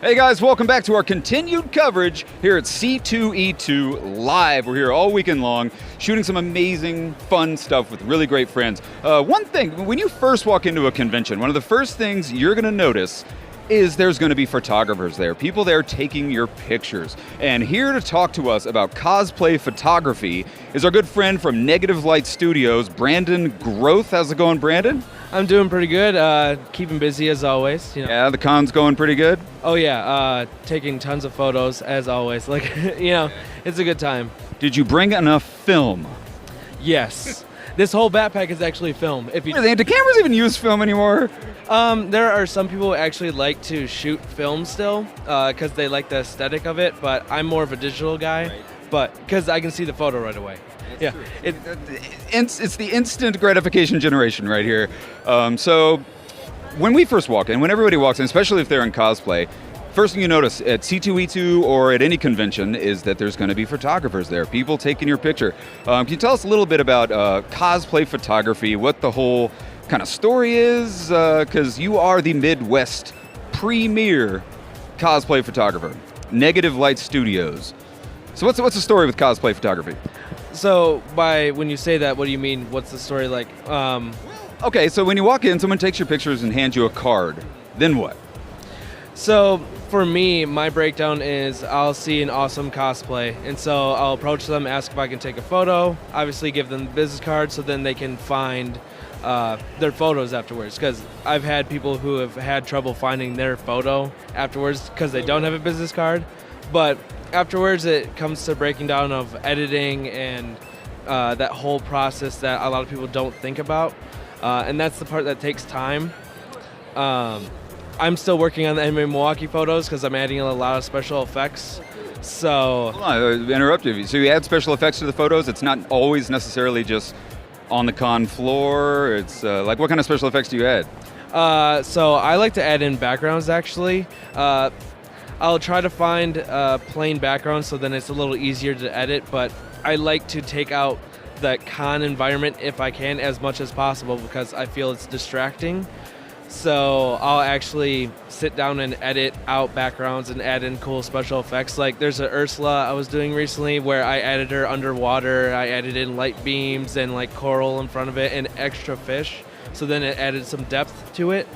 Hey guys, welcome back to our continued coverage here at C2E2 Live. We're here all weekend long, shooting some amazing, fun stuff with really great friends. One thing, when you first walk into a convention, one of the first things you're going to notice is there's going to be photographers there, people there taking your pictures. And here to talk to us about cosplay photography is our good friend from Negative Light Studios, Brandon Groth. How's it going, Brandon? I'm doing pretty good, keeping busy as always. You know. Yeah, the con's going pretty good? Oh yeah, taking tons of photos as always. Like, it's a good time. Did you bring enough film? Yes. This whole backpack is actually film. If you do cameras even use film anymore? There are some people who actually like to shoot film still, because they like the aesthetic of it, but I'm more of a digital guy, but because I can see the photo right away. Yeah, it's the instant gratification generation right here. So when we first walk in, when everybody walks in, especially if they're in cosplay, first thing you notice at C2E2 or at any convention is that there's going to be photographers there, people taking your picture. Can you tell us a little bit about cosplay photography, what the whole kind of story is? Because you are the Midwest premier cosplay photographer, Negative Light Studios. So what's the story with cosplay photography? So when you say that, what do you mean? What's the story like? Okay, so when you walk in, someone takes your pictures and hands you a card. Then what? So for me, my breakdown is I'll see an awesome cosplay, and so I'll approach them, ask if I can take a photo, obviously give them the business card so then they can find their photos afterwards, because I've had people who have had trouble finding their photo afterwards because they don't have a business card. But afterwards it comes to breaking down of editing and that whole process that a lot of people don't think about, and that's the part that takes time. I'm still working on the anime Milwaukee photos because I'm adding a lot of special effects. So hold on, interrupt you. So you add special effects to the photos? It's not always necessarily just on the con floor? It's like, what kind of special effects do you add? So I like to add in backgrounds actually. I'll try to find plain backgrounds so then it's a little easier to edit, but I like to take out the con environment if I can as much as possible because I feel it's distracting. So I'll actually sit down and edit out backgrounds and add in cool special effects. Like there's an Ursula I was doing recently where I added her underwater. I added in light beams and like coral in front of it and extra fish. So then it added some depth to it.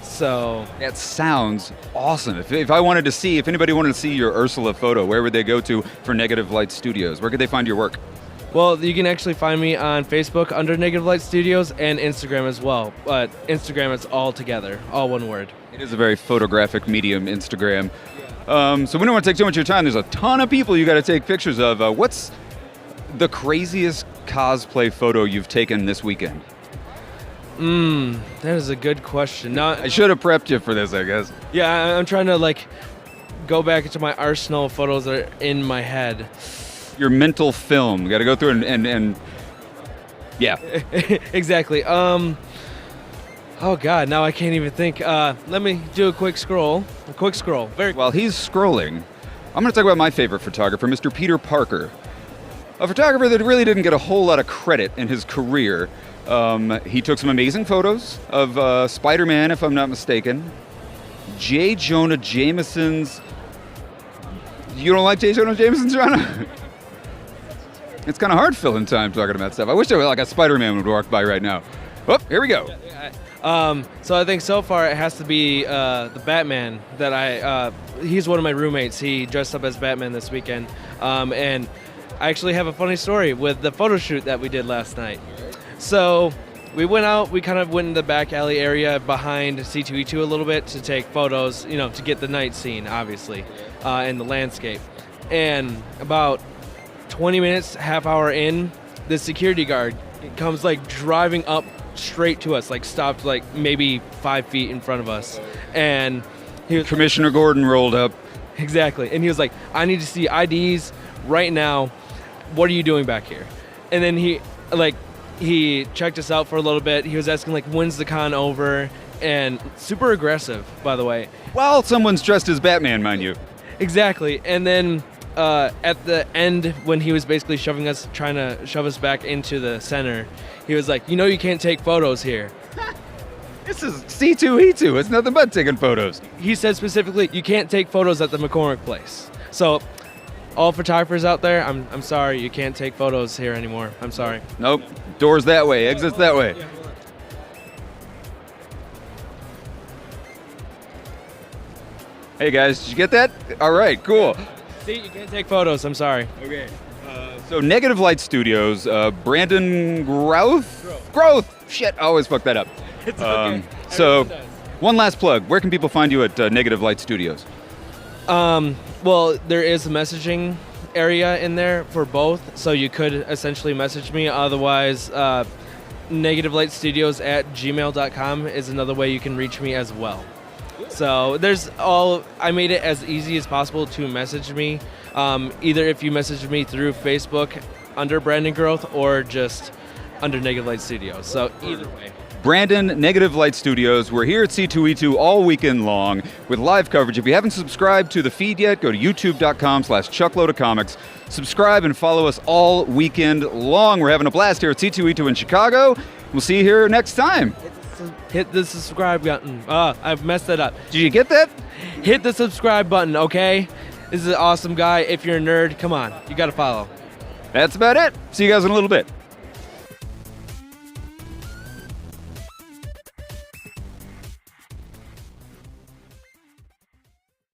So that sounds awesome. If I wanted to see, if anybody wanted to see your Ursula photo, where would they go to for Negative Light Studios? Where could they find your work? Well, you can actually find me on Facebook under Negative Light Studios and Instagram as well. But Instagram is all together, all one word. It is a very photographic medium, Instagram. So we don't want to take too much of your time. There's a ton of people you got to take pictures of. What's the craziest cosplay photo you've taken this weekend? That is a good question. I should have prepped you for this, I guess. Yeah, I'm trying to go back into my arsenal of photos that are in my head. Your mental film. You got to go through and yeah. Exactly. Oh God, now I can't even think. Let me do a quick scroll. While he's scrolling, I'm going to talk about my favorite photographer, Mr. Peter Parker. A photographer that really didn't get a whole lot of credit in his career. He took some amazing photos of Spider-Man, if I'm not mistaken. J. Jonah Jameson's... You don't like J. Jonah Jameson, Jonah? It's kind of hard filling time talking about stuff. I wish there was like a Spider-Man would walk by right now. Oh, here we go. So I think so far it has to be the Batman that he's one of my roommates. He dressed up as Batman this weekend. And I actually have a funny story with the photo shoot that we did last night. So we went out, we kind of went in the back alley area behind C2E2 a little bit to take photos, to get the night scene, obviously, and the landscape. And about 20 minutes, half hour in, the security guard comes driving up straight to us, stopped maybe 5 feet in front of us. And Commissioner Gordon rolled up. Exactly. And he was like, I need to see IDs right now. What are you doing back here? And then he checked us out for a little bit. He was asking when's the con over? And super aggressive, by the way. Well, someone's dressed as Batman, mind you. Exactly. And then at the end, when he was basically trying to shove us back into the center, he was like, you can't take photos here. This is C2E2. It's nothing but taking photos. He said specifically, you can't take photos at the McCormick place. So, all photographers out there, I'm sorry, you can't take photos here anymore. I'm sorry. Nope. Doors that way, exits that way. Yeah, hold on. Hey guys, did you get that? All right, cool. See, you can't take photos. I'm sorry. Okay. So Negative Light Studios, Brandon Growth. Shit, I always fuck that up. It's okay. So, Everyone does. one last plug. Where can people find you at Negative Light Studios? Well, there is a messaging area in there for both, so you could essentially message me. Otherwise, negativelightstudios@gmail.com is another way you can reach me as well. So I made it as easy as possible to message me. Either if you message me through Facebook under Brandon Growth or just under Negative Light Studios. So either way. Brandon, Negative Light Studios. We're here at C2E2 all weekend long with live coverage. If you haven't subscribed to the feed yet, go to youtube.com/chuckloadofcomics. Subscribe and follow us all weekend long. We're having a blast here at C2E2 in Chicago. We'll see you here next time. Hit the subscribe button. I've messed it up. Did you get that? Hit the subscribe button, okay? This is an awesome guy. If you're a nerd, come on. You got to follow. That's about it. See you guys in a little bit.